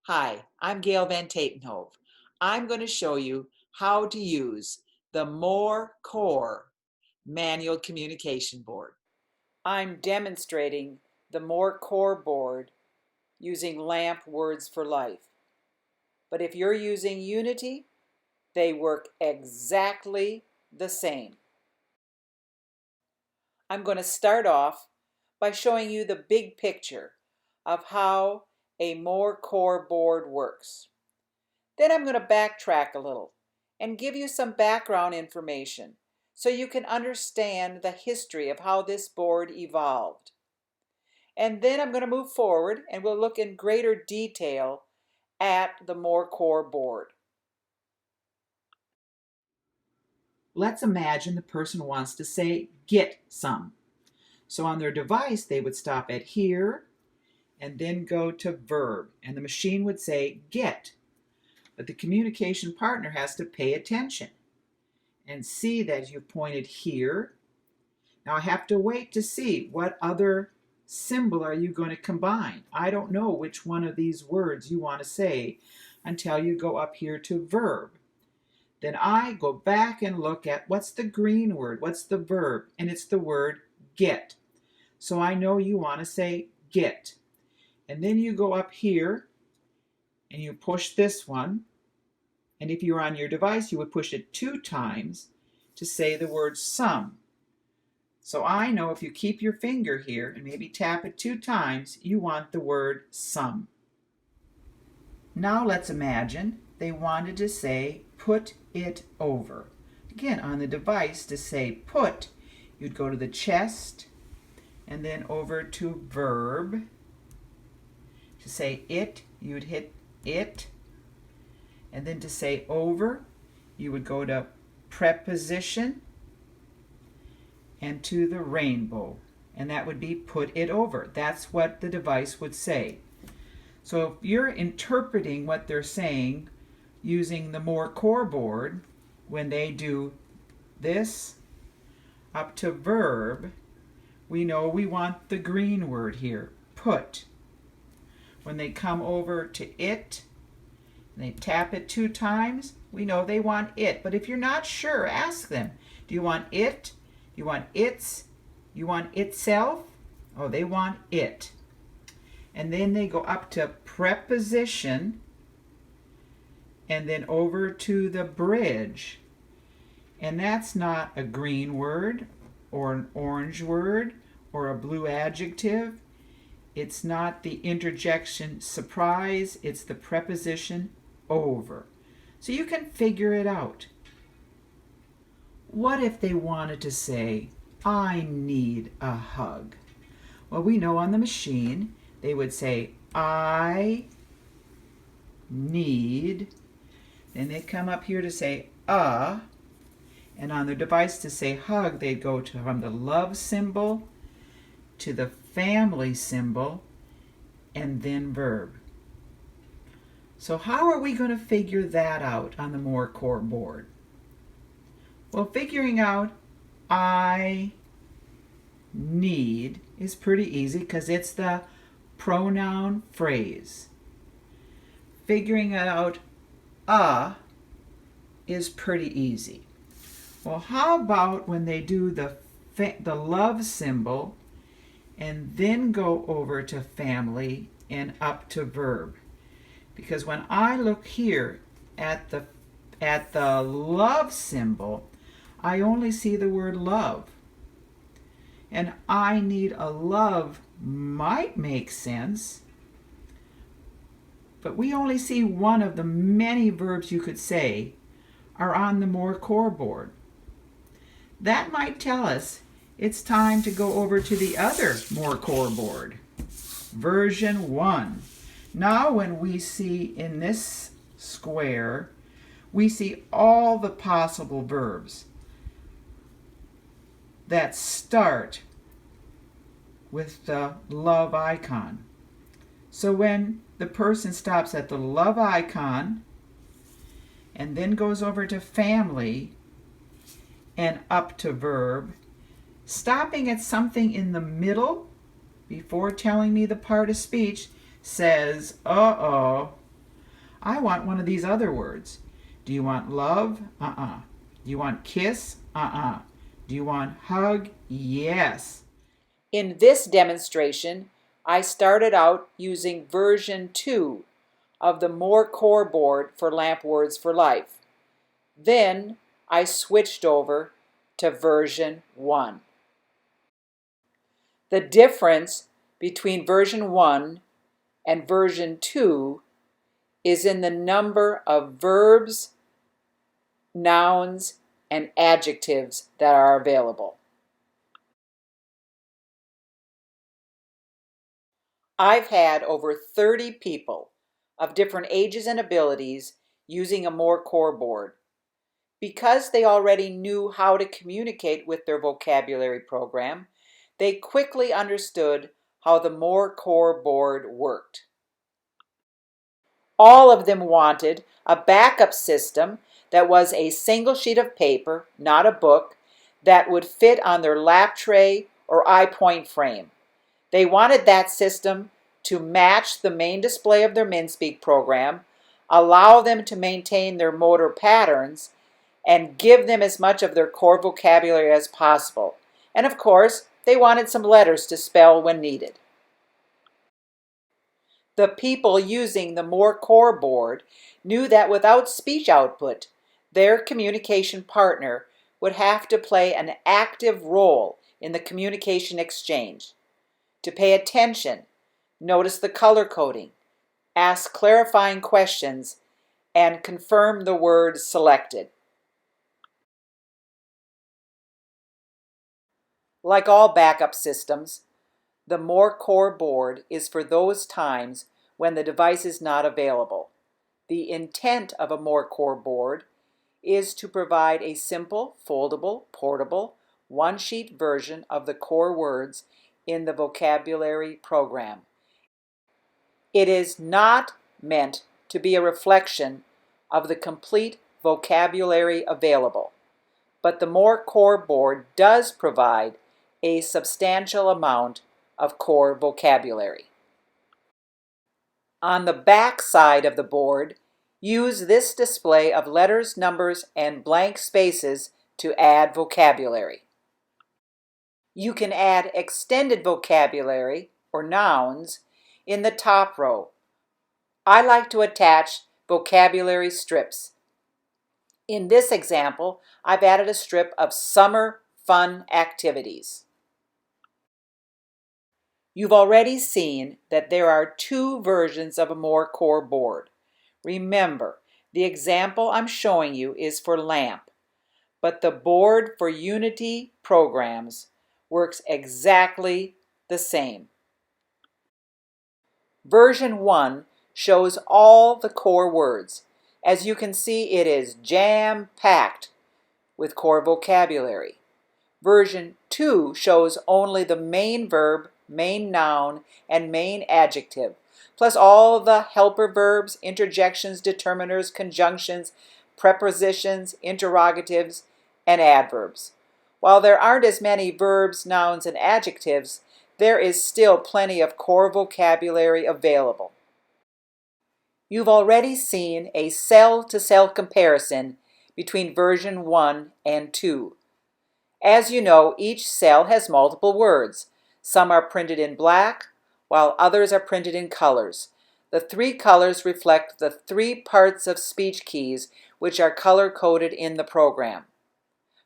Hi, I'm Gail Van Tatenhove. I'm going to show you how to use the More Core manual communication board. I'm demonstrating the More Core board using LAMP Words for Life. But if you're using Unity, they work exactly the same. I'm going to start off by showing you the big picture of how a More Core board works. Then I'm going to backtrack a little and give you some background information so you can understand the history of how this board evolved. And then I'm going to move forward and we'll look in greater detail at the More Core board. Let's imagine the person wants to say, get some. So on their device, they would stop at here and then go to verb. And the machine would say, get. But the communication partner has to pay attention and see that you've pointed here. Now I have to wait to see what other symbol are you going to combine. I don't know which one of these words you want to say until you go up here to verb. Then I go back and look at what's the green word, what's the verb, and it's the word get. So I know you want to say get. And then you go up here and you push this one. And if you're on your device, you would push it 2 times to say the word some. So I know if you keep your finger here and maybe tap it 2 times, you want the word some. Now let's imagine they wanted to say put it over. Again, on the device to say put, you'd go to the chest and then over to verb. To say it, you'd hit it. And then to say over, you would go to preposition and to the rainbow. And that would be put it over. That's what the device would say. So if you're interpreting what they're saying using the More Core board, when they do this up to verb, we know we want the green word here, put. When they come over to it, and they tap it 2 times, we know they want it. But if you're not sure, ask them. Do you want it? Do you want its? You want itself? Oh, they want it. And then they go up to preposition and then over to the bridge. And that's not a green word or an orange word or a blue adjective. It's not the interjection surprise, it's the preposition over. So you can figure it out. What if they wanted to say, I need a hug? Well, we know on the machine they would say, I need. Then they'd come up here to say, and on their device to say hug, they'd go from the love symbol to the family symbol and then verb. So how are we going to figure that out on the More Core board? Well, figuring out I need is pretty easy because it's the pronoun phrase. Figuring out is pretty easy. Well, how about when they do the love symbol and then go over to family and up to verb? Because when I look here at the love symbol, I only see the word love. And I need a love might make sense, but we only see one of the many verbs you could say are on the More Core board. That might tell us it's time to go over to the other More Core board, version 1. Now when we see in this square, we see all the possible verbs that start with the love icon. So when the person stops at the love icon and then goes over to family and up to verb, stopping at something in the middle before telling me the part of speech says, uh-oh, I want one of these other words. Do you want love? Uh-uh. Do you want kiss? Uh-uh. Do you want hug? Yes. In this demonstration, I started out using version 2 of the More Core board for Lamp Words for Life. Then I switched over to version 1. The difference between version 1 and version 2 is in the number of verbs, nouns, and adjectives that are available. I've had over 30 people of different ages and abilities using a More Core board. Because they already knew how to communicate with their vocabulary program, they quickly understood how the More Core board worked. All of them wanted a backup system that was a single sheet of paper, not a book, that would fit on their lap tray or iPoint frame. They wanted that system to match the main display of their MinSpeak program, allow them to maintain their motor patterns, and give them as much of their core vocabulary as possible. And of course, they wanted some letters to spell when needed. The people using the More Core board knew that without speech output, their communication partner would have to play an active role in the communication exchange. To pay attention, notice the color coding, ask clarifying questions, and confirm the word selected. Like all backup systems, the More Core board is for those times when the device is not available. The intent of a More Core board is to provide a simple, foldable, portable, one-sheet version of the core words in the vocabulary program. It is not meant to be a reflection of the complete vocabulary available, but the More Core board does provide a substantial amount of core vocabulary. On the back side of the board, use this display of letters, numbers, and blank spaces to add vocabulary. You can add extended vocabulary, or nouns, in the top row. I like to attach vocabulary strips. In this example, I've added a strip of summer fun activities. You've already seen that there are two versions of a More Core board. Remember, the example I'm showing you is for LAMP, but the board for Unity programs works exactly the same. Version 1 shows all the core words. As you can see, it is jam-packed with core vocabulary. Version 2 shows only the main verb, main noun, and main adjective, plus all the helper verbs, interjections, determiners, conjunctions, prepositions, interrogatives, and adverbs. While there aren't as many verbs, nouns, and adjectives, there is still plenty of core vocabulary available. You've already seen a cell-to-cell comparison between version 1 and 2. As you know, each cell has multiple words. Some are printed in black, while others are printed in colors. The three colors reflect the three parts of speech keys which are color-coded in the program.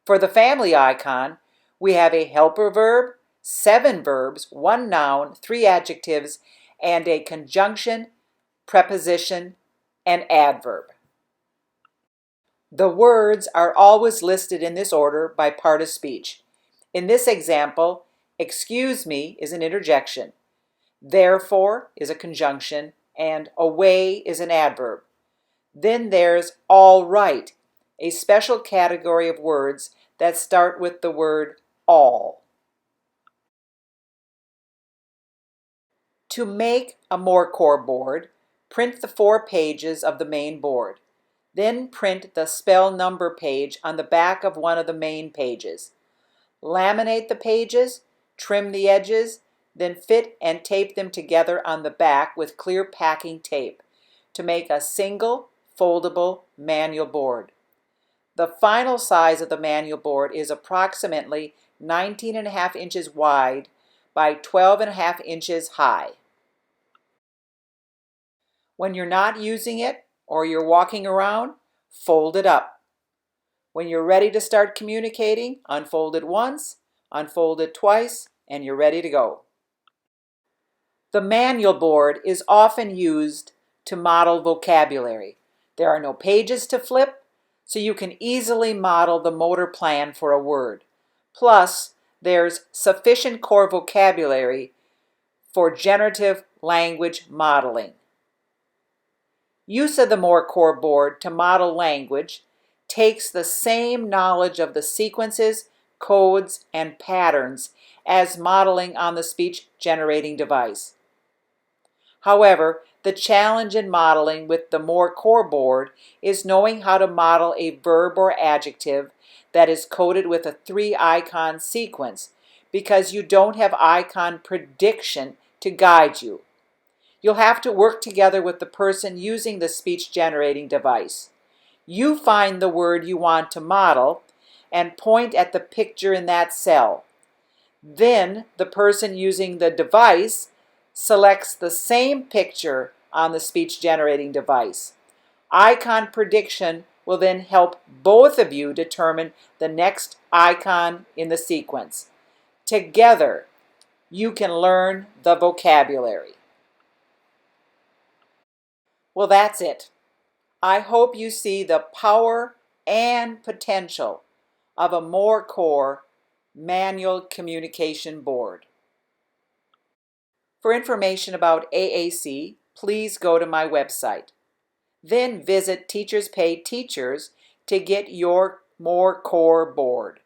For the family icon, we have a helper verb, 7 verbs, 1 noun, 3 adjectives, and a conjunction, preposition, and adverb. The words are always listed in this order by part of speech. In this example, excuse me is an interjection, therefore is a conjunction, and away is an adverb. Then there's all right, a special category of words that start with the word all. To make a More Core board, print the 4 pages of the main board. Then print the spell number page on the back of one of the main pages. Laminate the pages, trim the edges, then fit and tape them together on the back with clear packing tape. to make a single foldable manual board. The final size of the manual board is approximately 19.5 inches wide by 12.5 inches high. When you're not using it or you're walking around, fold it up. When you're ready to start communicating, unfold it once, unfold it twice, and you're ready to go. The manual board is often used to model vocabulary. There are no pages to flip, so you can easily model the motor plan for a word. Plus, there's sufficient core vocabulary for generative language modeling. Use of the More Core board to model language takes the same knowledge of the sequences, codes, and patterns as modeling on the speech generating device. However, the challenge in modeling with the More Core board is knowing how to model a verb or adjective that is coded with a 3-icon sequence, because you don't have icon prediction to guide you. You'll have to work together with the person using the speech generating device. You find the word you want to model and point at the picture in that cell. Then the person using the device selects the same picture on the speech generating device. Icon prediction will then help both of you determine the next icon in the sequence. Together, you can learn the vocabulary. Well, that's it. I hope you see the power and potential of a More Core manual communication board. For information about AAC, please go to my website. Then visit Teachers Pay Teachers to get your More Core board.